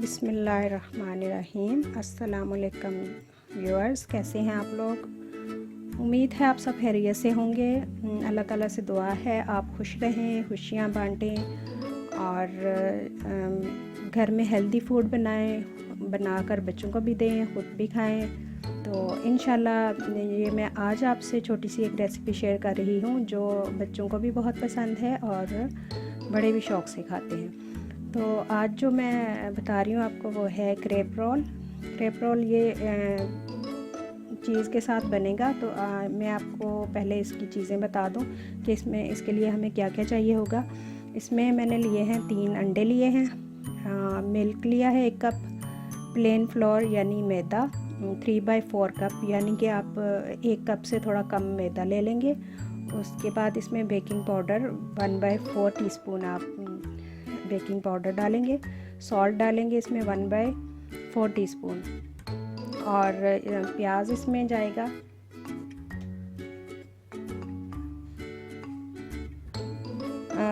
बिस्मिल्लाहिर्रहमानिर्रहीम। अस्सलामुअलैकुम व्यूअर्स, कैसे हैं आप लोग। उम्मीद है आप सब खैरियत से होंगे। अल्लाह ताला से दुआ है आप खुश रहें, खुशियाँ बांटें और घर में हेल्दी फूड बनाकर बच्चों को भी दें, ख़ुद भी खाएं। तो इंशाल्लाह ये मैं आज आपसे छोटी सी एक रेसिपी शेयर कर रही हूँ जो बच्चों को भी बहुत पसंद है और बड़े भी शौक़ से खाते हैं। तो आज जो मैं बता रही हूँ आपको वो है क्रेप रोल। क्रेप रोल ये चीज़ के साथ बनेगा। तो मैं आपको पहले इसकी चीज़ें बता दूँ कि इसके लिए हमें क्या क्या चाहिए होगा। इसमें मैंने लिए हैं 3 अंडे लिए हैं, मिल्क लिया है 1 कप, प्लेन फ्लोर यानी मैदा 3/4 कप, यानी कि आप 1 कप से थोड़ा कम मैदा ले लेंगे। उसके बाद इसमें बेकिंग पाउडर 1/4 टीस्पून आप बेकिंग पाउडर डालेंगे। सॉल्ट डालेंगे इसमें 1/4 टीस्पून और प्याज इसमें जाएगा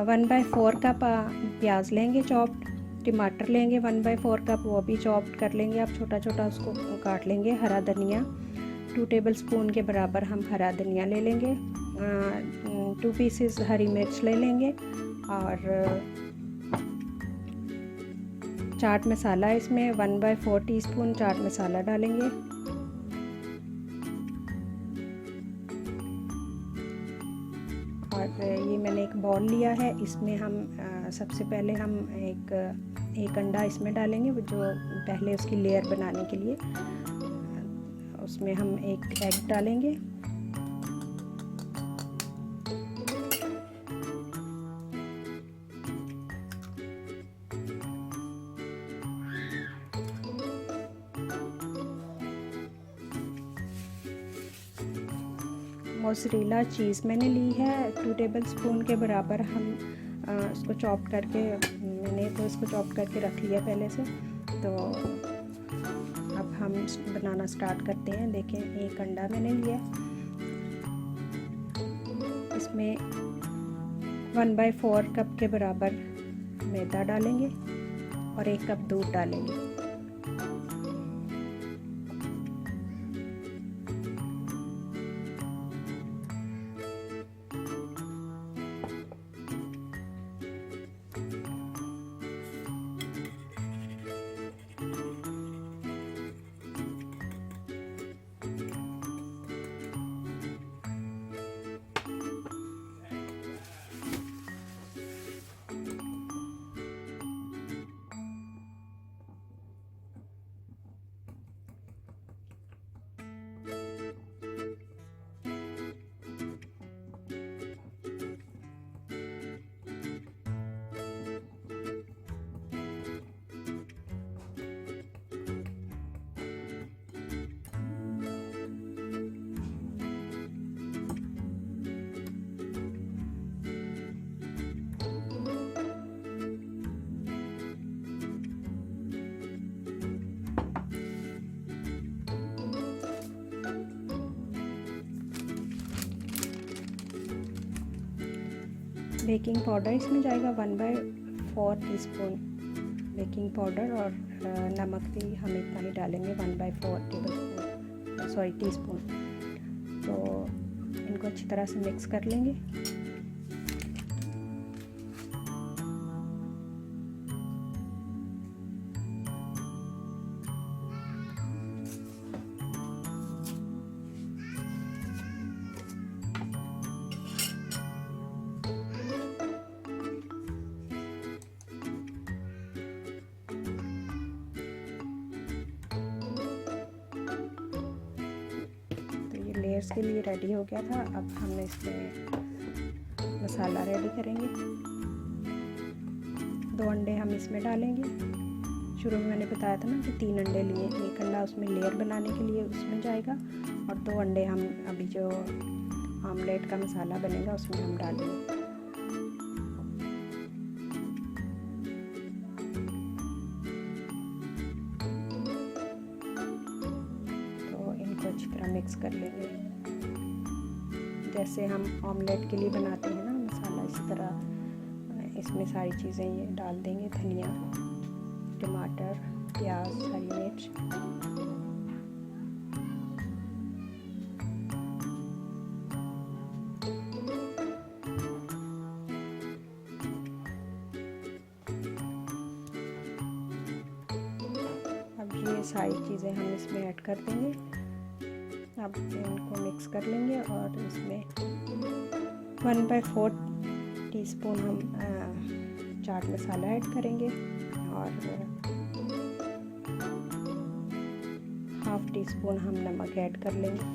1/4 कप प्याज लेंगे चॉप्ड। टमाटर लेंगे 1/4 कप, वो भी चॉप्ड कर लेंगे आप, छोटा छोटा उसको काट लेंगे। हरा धनिया 2 टेबलस्पून के बराबर हम हरा धनिया ले लेंगे। 2 पीसेस हरी मिर्च ले लेंगे और चाट मसाला इसमें 1/4 टीस्पून चाट मसाला डालेंगे। और ये मैंने एक बाउल लिया है, इसमें हम सबसे पहले हम एक अंडा इसमें डालेंगे, जो पहले उसकी लेयर बनाने के लिए उसमें हम एक एग डालेंगे। मोज़रेला चीज़ मैंने ली है 2 टेबलस्पून के बराबर। हम उसको चॉप करके इसको चॉप करके रख लिया पहले से। तो अब हम बनाना स्टार्ट करते हैं। देखें, एक अंडा मैंने लिया, इसमें 1/4 कप के बराबर मैदा डालेंगे और 1 कप दूध डालेंगे। बेकिंग पाउडर इसमें जाएगा 1/4 टीस्पून बेकिंग पाउडर और नमक भी हम इतना ही डालेंगे 1/4 टीस्पून। तो इनको अच्छी तरह से मिक्स कर लेंगे। लेयर्स के लिए रेडी हो गया था। अब हम इसमें मसाला रेडी करेंगे। 2 अंडे हम इसमें डालेंगे। शुरू में मैंने बताया था ना कि 3 अंडे लिए, 1 अंडा उसमें लेयर बनाने के लिए उसमें जाएगा और 2 अंडे हम अभी जो आमलेट का मसाला बनेगा उसमें हम डालेंगे। अच्छी तरह मिक्स कर लेंगे। जैसे हम ऑमलेट के लिए बनाते हैं ना मसाला, इसी तरह इसमें सारी चीज़ें ये डाल देंगे। धनिया, टमाटर, प्याज, हरी मिर्च, अब ये सारी चीज़ें हम इसमें ऐड कर देंगे। अब इनको मिक्स कर लेंगे और इसमें 1/4 टीस्पून हम चाट मसाला ऐड करेंगे और 1/2 टीस्पून हम नमक ऐड कर लेंगे,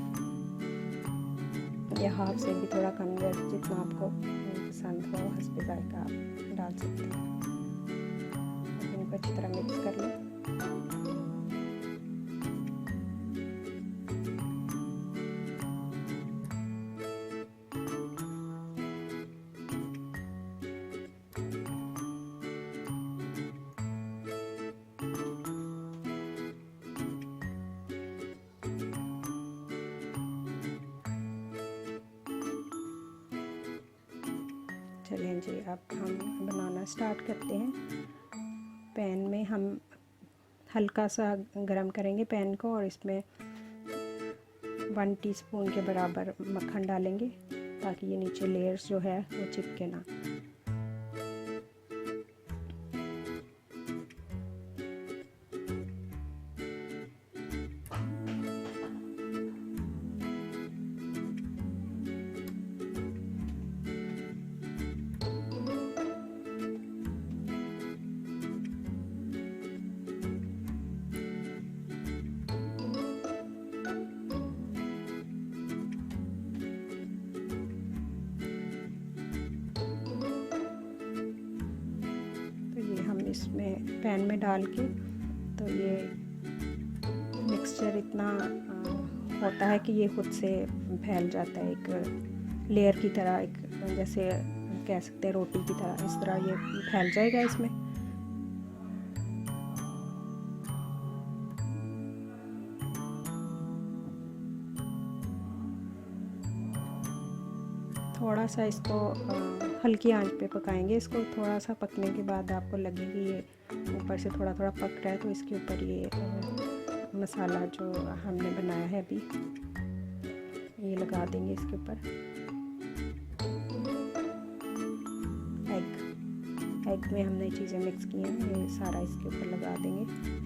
या हाफ से भी थोड़ा कम, जितना आपको पसंद हो हस्बे जायका आप डाल सकते हैं। इनको अच्छी तरह मिक्स कर लें। चलिए जी, अब हम बनाना स्टार्ट करते हैं। पैन में हम हल्का सा गरम करेंगे पैन को और इसमें 1 टीस्पून के बराबर मक्खन डालेंगे ताकि ये नीचे लेयर्स जो है वो चिपके ना। इसमें पैन में डाल के, तो ये मिक्सचर इतना होता है कि ये खुद से फैल जाता है, एक लेयर की तरह, एक जैसे कह सकते हैं रोटी की तरह, इस तरह ये फैल जाएगा इसमें। थोड़ा सा इसको हल्की आंच पे पकाएंगे। इसको थोड़ा सा पकने के बाद आपको लगेगी ये ऊपर से थोड़ा थोड़ा पक रहा है, तो इसके ऊपर ये मसाला जो हमने बनाया है अभी ये लगा देंगे इसके ऊपर। एग में हमने चीज़ें मिक्स की हैं, ये सारा इसके ऊपर लगा देंगे।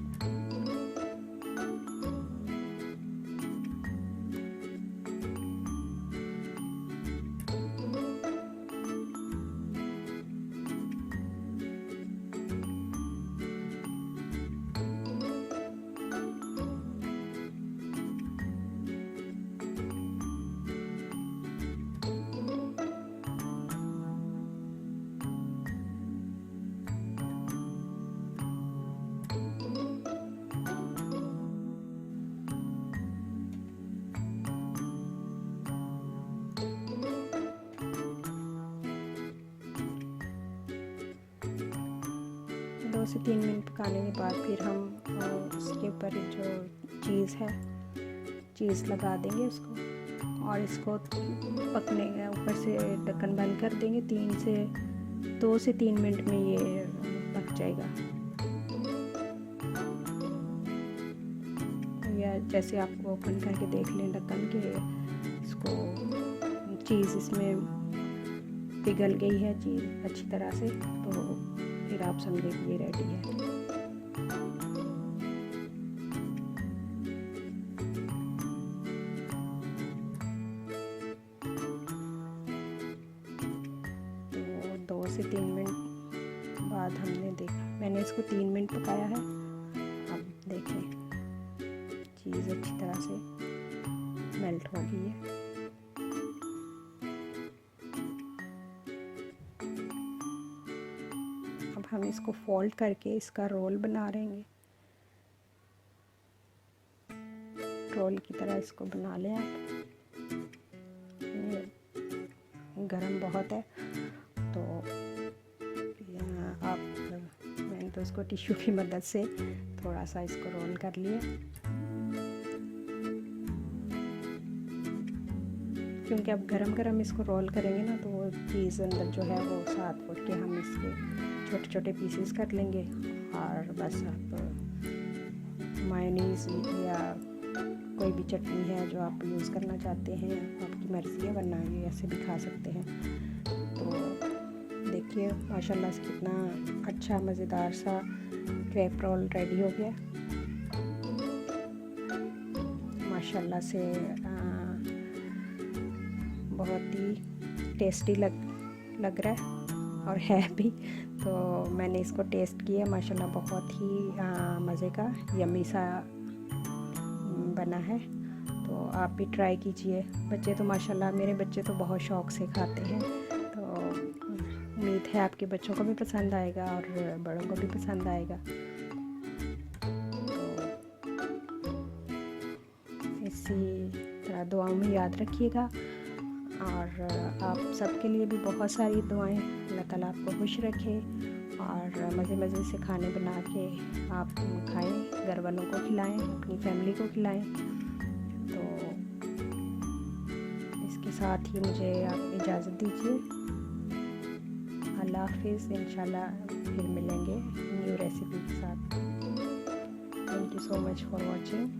दो से 3 मिनट पकाने के बाद फिर हम उसके ऊपर जो चीज़ लगा देंगे उसको, और इसको पकने ऊपर से ढक्कन बंद कर देंगे। 2 से 3 मिनट में ये पक जाएगा। या जैसे आप ओपन करके देख लें ढक्कन के, इसको चीज़ इसमें पिघल गई है चीज़ अच्छी तरह से, तो फिर आप समझे कि ये रेडी है। तो 2 से 3 मिनट बाद हमने देखा, मैंने इसको 3 मिनट पकाया है। अब देखें चीज़ अच्छी तरह से मेल्ट हो गई है। अब हम इसको फोल्ड करके इसका रोल बना लेंगे। रोल की तरह इसको बना लें आप। ये गरम बहुत है, तो आप मैंने तो इसको टिश्यू की मदद से थोड़ा सा इसको रोल कर लिया, क्योंकि अब गरम इसको रोल करेंगे ना, तो वो चीज़ अंदर जो है वो साथ फुट के हम इसके छोटे छोटे पीसेस कर लेंगे। और बस आप मायोनीज़ या कोई भी चटनी है जो आप यूज़ करना चाहते हैं, आपकी मर्ज़ी है, वरना ये ऐसे भी खा सकते हैं। तो देखिए माशाल्लाह से कितना अच्छा मज़ेदार सा क्रेप रोल रेडी हो गया। माशाल्लाह से बहुत ही टेस्टी लग रहा है और है भी। तो मैंने इसको टेस्ट किया, माशाल्लाह बहुत ही मज़े का यम्मी सा बना है। तो आप भी ट्राई कीजिए। बच्चे तो माशाल्लाह, मेरे बच्चे तो बहुत शौक़ से खाते हैं। तो उम्मीद है आपके बच्चों को भी पसंद आएगा और बड़ों को भी पसंद आएगा। तो इसी तरह दुआओं में याद रखिएगा और आप सबके लिए भी बहुत सारी दुआएं। अल्लाह ताला आपको खुश रखे और मज़े मज़े से खाने बना के आप खाएं, घर वालों को खिलाएं, अपनी फैमिली को खिलाएं। तो इसके साथ ही मुझे आप इजाज़त दीजिए। अल्लाह हाफ़िज़। इंशाल्लाह फिर मिलेंगे न्यू रेसिपी के साथ। Thank you so much for watching.